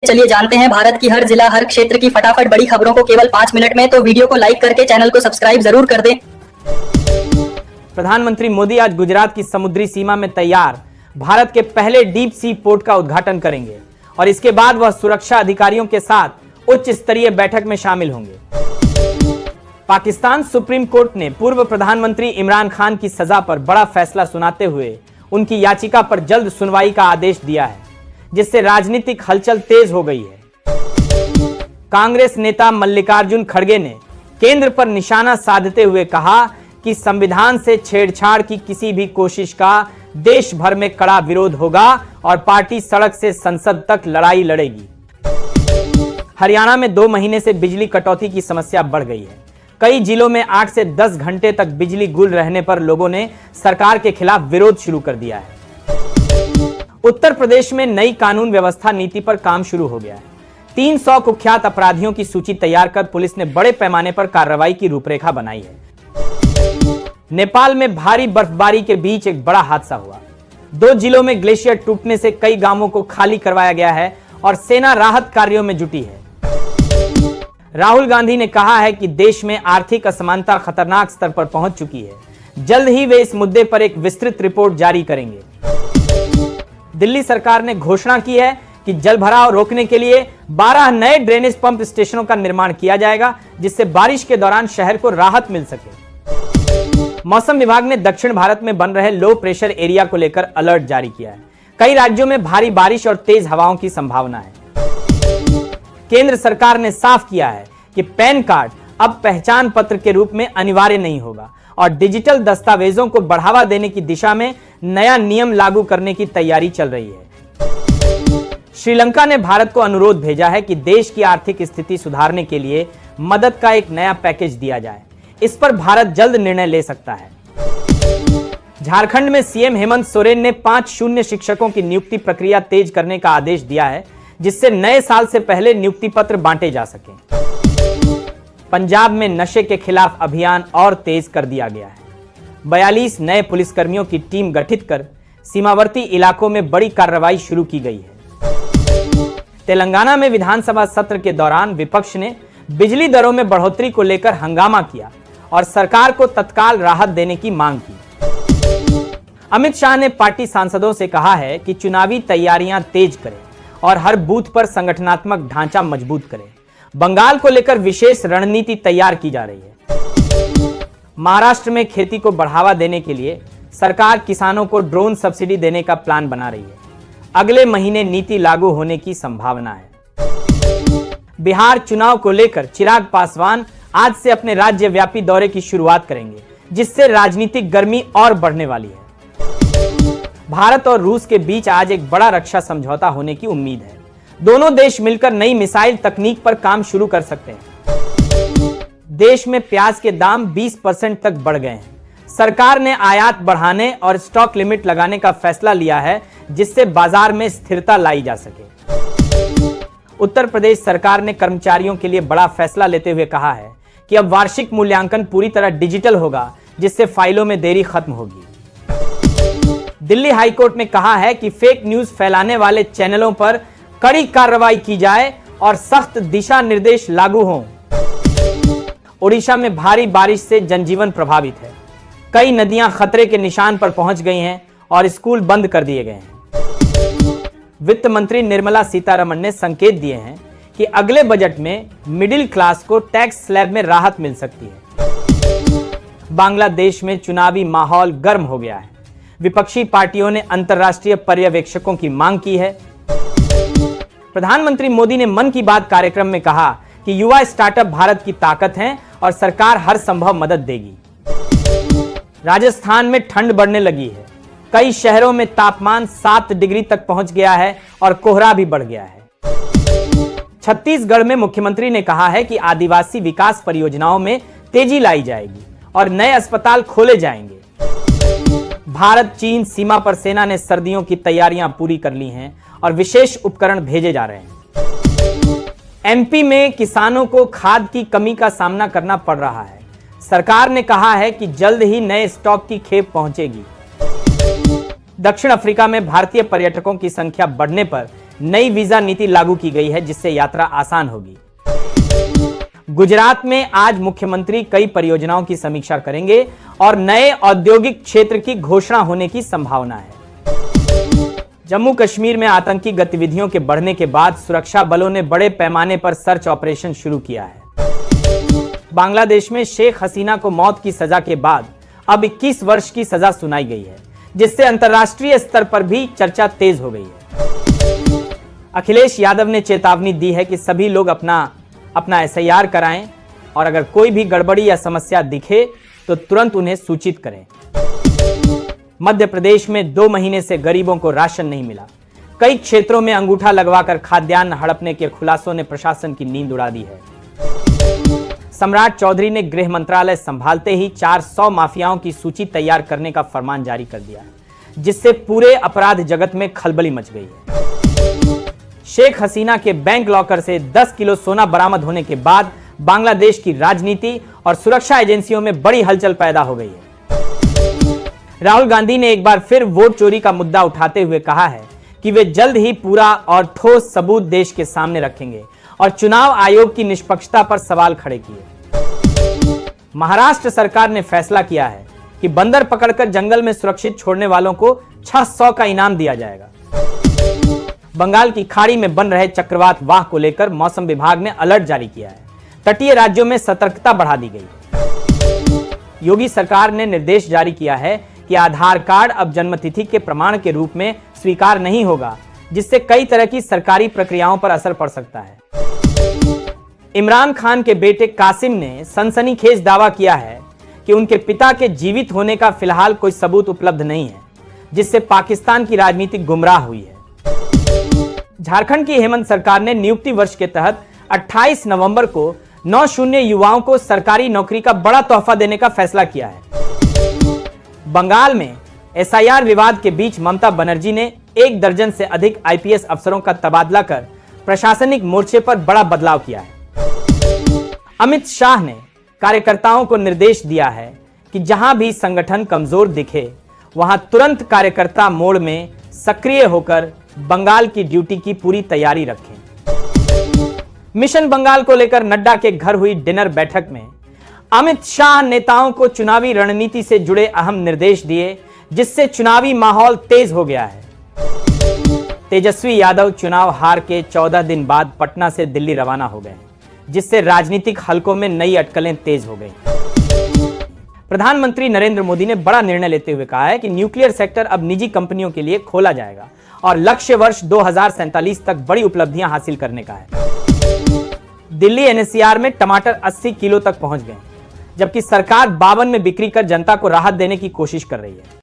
चलिए जानते हैं भारत की हर जिला हर क्षेत्र की फटाफट बड़ी खबरों को केवल 5 मिनट में। तो वीडियो को लाइक करके चैनल को सब्सक्राइब जरूर कर दें। प्रधानमंत्री मोदी आज गुजरात की समुद्री सीमा में तैयार भारत के पहले डीप सी पोर्ट का उद्घाटन करेंगे और इसके बाद वह सुरक्षा अधिकारियों के साथ उच्च स्तरीय बैठक में शामिल होंगे। पाकिस्तान सुप्रीम कोर्ट ने पूर्व प्रधानमंत्री इमरान खान की सजा पर बड़ा फैसला सुनाते हुए उनकी याचिका पर जल्द सुनवाई का आदेश दिया है, जिससे राजनीतिक हलचल तेज हो गई है। कांग्रेस नेता मल्लिकार्जुन खड़गे ने केंद्र पर निशाना साधते हुए कहा कि संविधान से छेड़छाड़ की किसी भी कोशिश का देश भर में कड़ा विरोध होगा और पार्टी सड़क से संसद तक लड़ाई लड़ेगी। हरियाणा में 2 महीने से बिजली कटौती की समस्या बढ़ गई है। कई जिलों में 8 से 10 घंटे तक बिजली गुल रहने पर लोगों ने सरकार के खिलाफ विरोध शुरू कर दिया है। उत्तर प्रदेश में नई कानून व्यवस्था नीति पर काम शुरू हो गया है। 300 कुख्यात अपराधियों की सूची तैयार कर पुलिस ने बड़े पैमाने पर कार्रवाई की रूपरेखा बनाई है। नेपाल में भारी बर्फबारी के बीच एक बड़ा हादसा हुआ। 2 जिलों में ग्लेशियर टूटने से कई गांवों को खाली करवाया गया है और सेना राहत कार्यों में जुटी है। राहुल गांधी ने कहा है कि देश में आर्थिक असमानता खतरनाक स्तर पर पहुंच चुकी है। जल्द ही वे इस मुद्दे पर एक विस्तृत रिपोर्ट जारी करेंगे। दिल्ली सरकार ने घोषणा की है कि जलभराव रोकने के लिए 12 नए ड्रेनेज पंप स्टेशनों का निर्माण किया जाएगा, जिससे बारिश के दौरान शहर को राहत मिल सके। मौसम विभाग ने दक्षिण भारत में बन रहे लो प्रेशर एरिया को लेकर अलर्ट जारी किया है। कई राज्यों में भारी बारिश और तेज हवाओं की संभावना है। केंद्र सरकार ने साफ किया है कि पैन कार्ड अब पहचान पत्र के रूप में अनिवार्य नहीं होगा और डिजिटल दस्तावेजों को बढ़ावा देने की दिशा में नया नियम लागू करने की तैयारी चल रही है। श्रीलंका ने भारत को अनुरोध भेजा है कि देश की आर्थिक स्थिति सुधारने के लिए मदद का एक नया पैकेज दिया जाए। इस पर भारत जल्द निर्णय ले सकता है। झारखंड में सीएम हेमंत सोरेन ने 5 शून्य शिक्षकों की नियुक्ति प्रक्रिया तेज करने का आदेश दिया है, जिससे नए साल से पहले नियुक्ति पत्र बांटे जा सकें। पंजाब में नशे के खिलाफ अभियान और तेज कर दिया गया है। 42 नए पुलिसकर्मियों की टीम गठित कर सीमावर्ती इलाकों में बड़ी कार्रवाई शुरू की गई है। तेलंगाना में विधानसभा सत्र के दौरान विपक्ष ने बिजली दरों में बढ़ोतरी को लेकर हंगामा किया और सरकार को तत्काल राहत देने की मांग की। अमित शाह ने पार्टी सांसदों से कहा है कि चुनावी तैयारियां तेज करें और हर बूथ पर संगठनात्मक ढांचा मजबूत करें। बंगाल को लेकर विशेष रणनीति तैयार की जा रही है। महाराष्ट्र में खेती को बढ़ावा देने के लिए सरकार किसानों को ड्रोन सब्सिडी देने का प्लान बना रही है। अगले महीने नीति लागू होने की संभावना है। बिहार चुनाव को लेकर चिराग पासवान आज से अपने राज्यव्यापी दौरे की शुरुआत करेंगे, जिससे राजनीतिक गर्मी और बढ़ने वाली है। भारत और रूस के बीच आज एक बड़ा रक्षा समझौता होने की उम्मीद है। दोनों देश मिलकर नई मिसाइल तकनीक पर काम शुरू कर सकते हैं। देश में प्याज के दाम 20% तक बढ़ गए हैं। सरकार ने आयात बढ़ाने और स्टॉक लिमिट लगाने का फैसला लिया है, जिससे बाजार में स्थिरता लाई जा सके। उत्तर प्रदेश सरकार ने कर्मचारियों के लिए बड़ा फैसला लेते हुए कहा है कि अब वार्षिक मूल्यांकन पूरी तरह डिजिटल होगा, जिससे फाइलों में देरी खत्म होगी। दिल्ली हाईकोर्ट ने कहा है कि फेक न्यूज फैलाने वाले चैनलों पर कड़ी कार्रवाई की जाए और सख्त दिशा निर्देश लागू हों। ओडिशा में भारी बारिश से जनजीवन प्रभावित है। कई नदियां खतरे के निशान पर पहुंच गई हैं और स्कूल बंद कर दिए गए हैं। वित्त मंत्री निर्मला सीतारमण ने संकेत दिए हैं कि अगले बजट में मिडिल क्लास को टैक्स स्लैब में राहत मिल सकती है। बांग्लादेश में चुनावी माहौल गर्म हो गया है। विपक्षी पार्टियों ने अंतर्राष्ट्रीय पर्यवेक्षकों की मांग की है। प्रधानमंत्री मोदी ने मन की बात कार्यक्रम में कहा कि युवा स्टार्टअप भारत की ताकत हैं और सरकार हर संभव मदद देगी। राजस्थान में ठंड बढ़ने लगी है। कई शहरों में तापमान 7 डिग्री तक पहुंच गया है और कोहरा भी बढ़ गया है। छत्तीसगढ़ में मुख्यमंत्री ने कहा है कि आदिवासी विकास परियोजनाओं में तेजी लाई जाएगी और नए अस्पताल खोले जाएंगे। भारत चीन सीमा पर सेना ने सर्दियों की तैयारियां पूरी कर ली हैं और विशेष उपकरण भेजे जा रहे हैं। एमपी में किसानों को खाद की कमी का सामना करना पड़ रहा है। सरकार ने कहा है कि जल्द ही नए स्टॉक की खेप पहुंचेगी। दक्षिण अफ्रीका में भारतीय पर्यटकों की संख्या बढ़ने पर नई वीजा नीति लागू की गई है, जिससे यात्रा आसान होगी। गुजरात में आज मुख्यमंत्री कई परियोजनाओं की समीक्षा करेंगे और नए औद्योगिक क्षेत्र की घोषणा होने की संभावना है। जम्मू कश्मीर में आतंकी गतिविधियों के बढ़ने के बाद सुरक्षा बलों ने बड़े पैमाने पर सर्च ऑपरेशन शुरू किया है। बांग्लादेश में शेख हसीना को मौत की सजा के बाद अब 21 वर्ष की सजा सुनाई गई है, जिससे अंतर्राष्ट्रीय स्तर पर भी चर्चा तेज हो गई है। अखिलेश यादव ने चेतावनी दी है कि सभी लोग अपना SIR कराएं और अगर कोई भी गड़बड़ी या समस्या दिखे तो तुरंत उन्हें सूचित करें। मध्य प्रदेश में 2 महीने से गरीबों को राशन नहीं मिला। कई क्षेत्रों में अंगूठा लगवाकर खाद्यान्न हड़पने के खुलासों ने प्रशासन की नींद उड़ा दी है। सम्राट चौधरी ने गृह मंत्रालय संभालते ही 400 माफियाओं की सूची तैयार करने का फरमान जारी कर दिया, जिससे पूरे अपराध जगत में खलबली मच गई है। शेख हसीना के बैंक लॉकर से 10 किलो सोना बरामद होने के बाद बांग्लादेश की राजनीति और सुरक्षा एजेंसियों में बड़ी हलचल पैदा हो गई है। राहुल गांधी ने एक बार फिर वोट चोरी का मुद्दा उठाते हुए कहा है कि वे जल्द ही पूरा और ठोस सबूत देश के सामने रखेंगे और चुनाव आयोग की निष्पक्षता पर सवाल खड़े किए। महाराष्ट्र सरकार ने फैसला किया है कि बंदर पकड़कर जंगल में सुरक्षित छोड़ने वालों को 600 का इनाम दिया जाएगा। बंगाल की खाड़ी में बन रहे चक्रवात वाह को लेकर मौसम विभाग ने अलर्ट जारी किया है। तटीय राज्यों में सतर्कता बढ़ा दी गई। योगी सरकार ने निर्देश जारी किया है कि आधार कार्ड अब जन्मतिथि के प्रमाण के रूप में स्वीकार नहीं होगा, जिससे कई तरह की सरकारी प्रक्रियाओं पर असर पड़ सकता है। इमरान खान के बेटे कासिम ने सनसनीखेज दावा किया है कि उनके पिता के जीवित होने का फिलहाल कोई सबूत उपलब्ध नहीं है, जिससे पाकिस्तान की राजनीति गुमराह हुई है। झारखंड की हेमंत सरकार ने नियुक्ति वर्ष के तहत 28 नवंबर को 9 युवाओं को सरकारी नौकरी का बड़ा तोहफा देने का फैसला किया है। बंगाल में SIR विवाद के बीच ममता बनर्जी ने 1 दर्जन से अधिक IPS अफसरों का तबादला कर प्रशासनिक मोर्चे पर बड़ा बदलाव किया है। अमित शाह ने कार्यकर्ताओं को निर्देश दिया है कि जहां भी संगठन कमजोर दिखे वहां तुरंत कार्यकर्ता मोड में सक्रिय होकर बंगाल की ड्यूटी की पूरी तैयारी रखें। मिशन बंगाल को लेकर नड्डा के घर हुई डिनर बैठक में अमित शाह नेताओं को चुनावी रणनीति से जुड़े अहम निर्देश दिए, जिससे चुनावी माहौल तेज हो गया है। तेजस्वी यादव चुनाव हार के 14 दिन बाद पटना से दिल्ली रवाना हो गए, जिससे राजनीतिक हलकों में नई अटकलें तेज हो गई। प्रधानमंत्री नरेंद्र मोदी ने बड़ा निर्णय लेते हुए कहा है कि न्यूक्लियर सेक्टर अब निजी कंपनियों के लिए खोला जाएगा और लक्ष्य वर्ष 2047 तक बड़ी उपलब्धियां हासिल करने का है। दिल्ली NCR में टमाटर 80 किलो तक पहुंच गए, जबकि सरकार 52 में बिक्री कर जनता को राहत देने की कोशिश कर रही है।